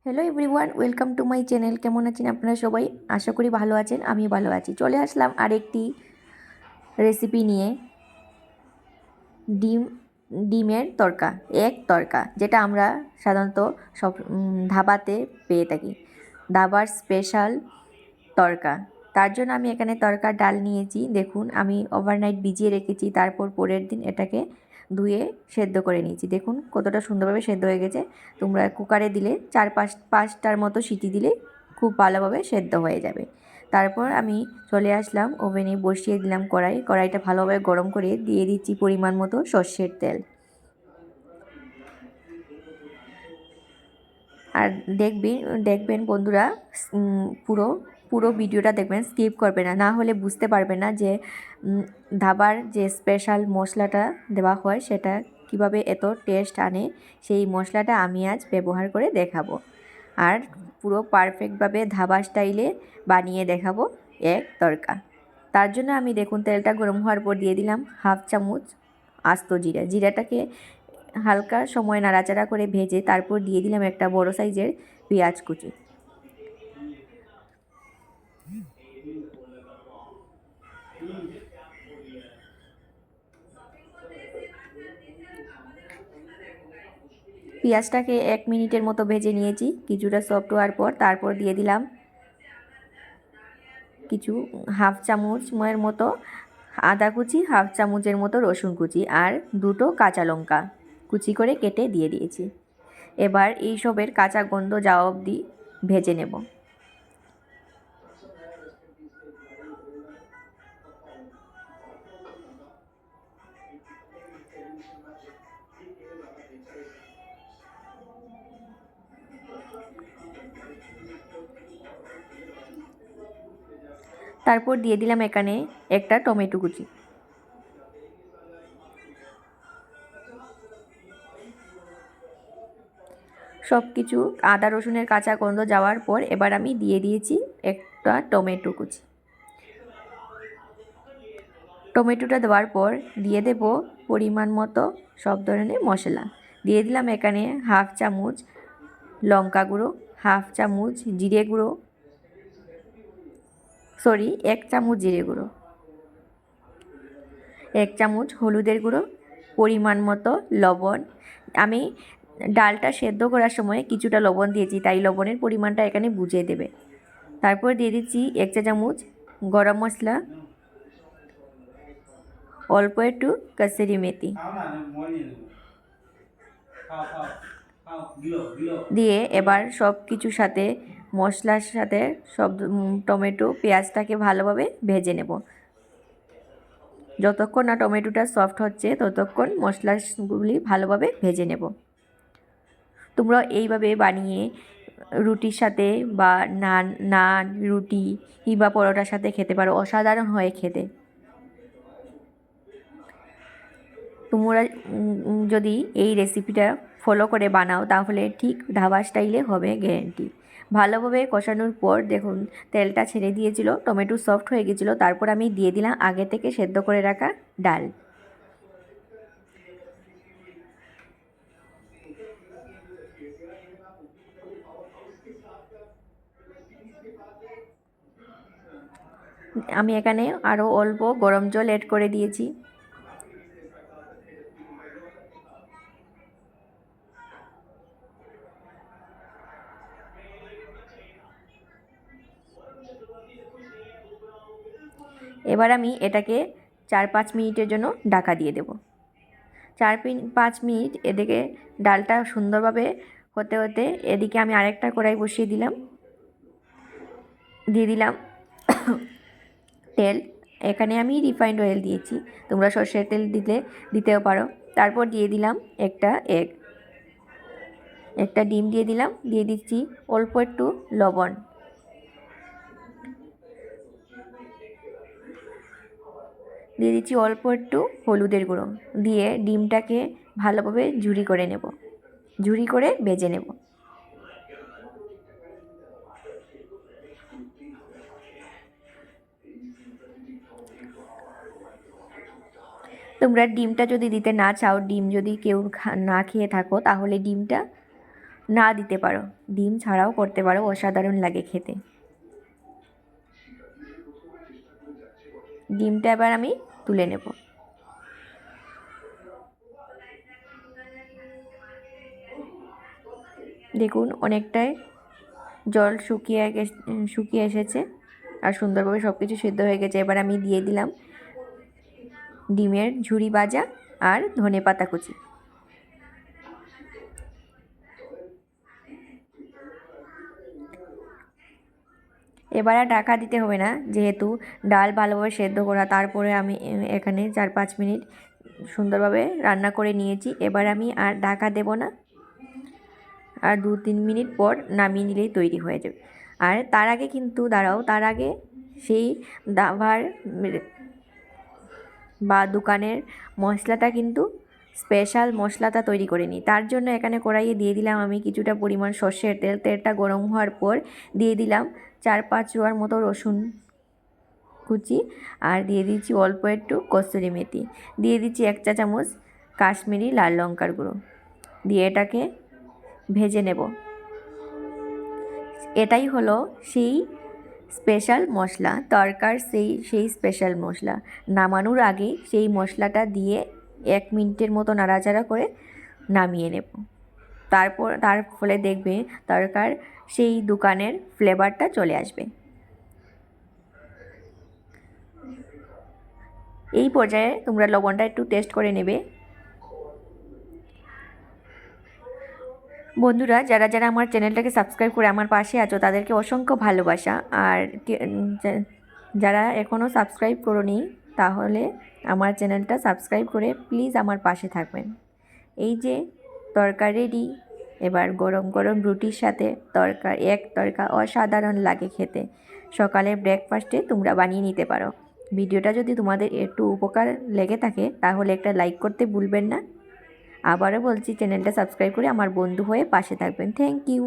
Hello everyone, welcome to my channel. কেমন আছেন আপনারা সবাই? আশা করি ভালো আছেন, আমি ভালো আছি। চলে আসলাম আরেকটি রেসিপি নিয়ে। ডিম ডিমের তড়কা, এগ তড়কা, যেটা আমরা সাধারণত সব ধাবাতে পেয়ে থাকি। ধাবার স্পেশাল তড়কা। তার জন্য আমি এখানে তড়কার ডাল নিয়েছি। দেখুন, আমি ওভারনাইট ভিজিয়ে রেখেছি, তারপর পরের দিন এটাকে ধুয়ে সেদ্ধ করে নিয়েছি। দেখুন কতটা সুন্দরভাবে সেদ্ধ হয়ে গেছে। তোমরা কুকারে দিলে পাঁচটার মতো সিটি দিলে খুব ভালোভাবে সেদ্ধ হয়ে যাবে। তারপর আমি চলে আসলাম ওভেনে, বসিয়ে দিলাম কড়াইটা ভালোভাবে গরম করে দিয়ে দিচ্ছি পরিমাণ মতো সর্ষের তেল। আর দেখবেন বন্ধুরা, পুরো পুরো ভিডিওটা দেখবেন, স্কিপ করবে না, না হলে বুঝতে পারবে না যে ধাবার যে স্পেশাল মশলাটা দেওয়া হয় সেটা কিভাবে এত টেস্ট আনে। সেই মশলাটা আমি আজ ব্যবহার করে দেখাবো, আর পুরো পারফেক্টভাবে ধাবা স্টাইলে বানিয়ে দেখাবো এক তড়কা। তার জন্য আমি দেখুন তেলটা গরম হওয়ার পর দিয়ে দিলাম হাফ চামচ আস্ত জিরাটাকে হালকা সময় নাড়াচাড়া করে ভেজে তারপর দিয়ে দিলাম একটা বড় সাইজের পেঁয়াজ কুচি। পেঁয়াজটাকে 1 মিনিটের মতো ভেজে নিয়েছি। কিছুটা সফট হওয়ার পর তারপর দিয়ে দিলাম কিছু হাফ চামচের মতো আদা কুচি, হাফ চামচের মতো রসুন কুচি, আর 2টো কাঁচা লঙ্কা কুচি করে কেটে দিয়ে দিয়েছি। এবার এইসবের কাঁচা গন্ধ যাওয়া অবধি ভেজে নেব। তারপর দিয়ে দিলাম এখানে একটা টমেটো কুচি। সব কিছু আদা রসুনের কাঁচা গন্ধ যাওয়ার পর এবার আমি দিয়ে দিয়েছি একটা টমেটো কুচি। টমেটোটা দেওয়ার পর দিয়ে দেব পরিমাণ মতো সব ধরনের মশলা। দিয়ে দিলাম এখানে হাফ চামচ লঙ্কা গুঁড়ো, হাফ চামচ জিরে গুঁড়ো, 1 চামচ জিরে গুঁড়ো, 1 চামচ হলুদের গুঁড়ো, পরিমাণ মতো লবণ। আমি ডালটা সেদ্ধ করার সময় কিছুটা লবণ দিয়েছি, তাই লবণের পরিমাণটা এখানে বুঝিয়ে দেবে। তারপর দিয়ে দিচ্ছি 1 চা চামচ গরম মশলা, অল্প একটু কসুরি মেথি দিয়ে এবার সব কিছুর সাথে, মশলার সাথে সব টমেটো পেঁয়াজটাকে ভালোভাবে ভেজে নেব। যতক্ষণ না টমেটোটা সফট হচ্ছে ততক্ষণ মশলাগুলি ভালোভাবে ভেজে নেব। তোমরা এইভাবে বানিয়ে রুটির সাথে বা নান রুটি কিংবা পরোটার সাথে খেতে পারো, অসাধারণ হয় খেতে। তোমরা যদি এই রেসিপিটা ফলো করে বানাও তাহলে ঠিক ধাবা স্টাইলে হবে গ্যারেন্টি। ভালোভাবে কষানোর পর দেখুন তেলটা ছেড়ে দিয়েছিল, টমেটো সফট হয়ে গেছিলো। তারপর আমি দিয়ে দিলাম আগে থেকে সেদ্ধ করে রাখা ডাল। আমি এখানে আরও অল্প গরম জল অ্যাড করে দিয়েছি। এবার আমি এটাকে 4-5 মিনিটের জন্য ঢাকা দিয়ে দেব। 4-5 মিনিট এদিকে ডালটা সুন্দরভাবে হতে হতে এদিকে আমি আরেকটা কড়াই বসিয়ে দিলাম। দিয়ে দিলাম তেল। এখানে আমি রিফাইন্ড অয়েল দিয়েছি, তোমরা সর্ষের তেল দিতেও পারো। তারপর দিয়ে দিলাম একটা ডিম দিয়ে দিলাম। দিয়ে দিচ্ছি অল্প একটু লবণ, দিয়ে দিচ্ছি অল্প একটু হলুদের গুঁড়ো, দিয়ে ডিমটাকে ভালোভাবে ঝুরি করে ভেজে নেব। তোমরা ডিমটা যদি দিতে না চাও, ডিম যদি কেউ না খেয়ে থাকো, তাহলে ডিমটা না দিতে পারো, ডিম ছাড়াও করতে পারো, অসাধারণ লাগে খেতে। ডিমটা এবার আমি তুলে নেব। দেখুন অনেকটাই জল শুকিয়ে এসেছে আর সুন্দরভাবে সব কিছু সিদ্ধ হয়ে গেছে। এবার আমি দিয়ে দিলাম ডিমের ঝুরি ভাজা আর ধনেপাতা কুচি। এবার আর ঢাকা দিতে হবে না, যেহেতু ডাল ভালোভাবে সেদ্ধ করা। তারপরে আমি এখানে 4-5 মিনিট সুন্দরভাবে রান্না করে নিয়েছি। এবার আমি আর ঢাকা দেব না, আর 2-3 মিনিট পর নামিয়ে নিলেই তৈরি হয়ে যাবে। আর তার আগে কিন্তু দাঁড়াও, তার আগে সেই দাবার বা দোকানের মশলাটা কিন্তু স্পেশাল মশলাটা তৈরি করে নিই। তার জন্য এখানে কড়াইয়ে দিয়ে দিলাম আমি কিছুটা পরিমাণ সর্ষের তেল। তেলটা গরম হওয়ার পর দিয়ে দিলাম 4-5 রোয়ার মতো রসুন কুচি, আর দিয়ে দিচ্ছি অল্প একটু কসুরি মেথি, দিয়ে দিচ্ছি 1 চা চামচ কাশ্মীরি লাল লঙ্কার গুঁড়ো, দিয়ে এটাকে ভেজে নেব। এটাই হলো সেই স্পেশাল মশলা, তরকার সেই স্পেশাল মশলা। নামানোর আগে সেই মশলাটা দিয়ে 1 মিনিটের মতো নাড়াচাড়া করে নামিয়ে নেব। তার ফলে দেখবে তরকার সেই দোকানের ফ্লেভারটা চলে আসবে। এই পর্যায়ে তোমরা লবণটা একটু টেস্ট করে নেবে। বন্ধুরা, যারা যারা আমার চ্যানেলটাকে সাবস্ক্রাইব করে আমার পাশে আছো তাদেরকে অসংখ্য ভালোবাসা। আর যারা এখনও সাবস্ক্রাইব করোনি তাহলে আমার চ্যানেলটা সাবস্ক্রাইব করে প্লিজ আমার পাশে থাকবেন। এই যে তরকারি রেডি। এবার গরম গরম রুটির সাথে তরকা অসাধারণ লাগে খেতে। সকালে ব্রেকফাস্টে তোমরা বানিয়ে নিতে পারো। ভিডিওটা যদি তোমাদের একটু উপকার লেগে থাকে তাহলে একটা লাইক করতে ভুলবেন না। আবারও বলছি, চ্যানেলটা সাবস্ক্রাইব করে আমার বন্ধু হয়ে পাশে থাকবেন। Thank you.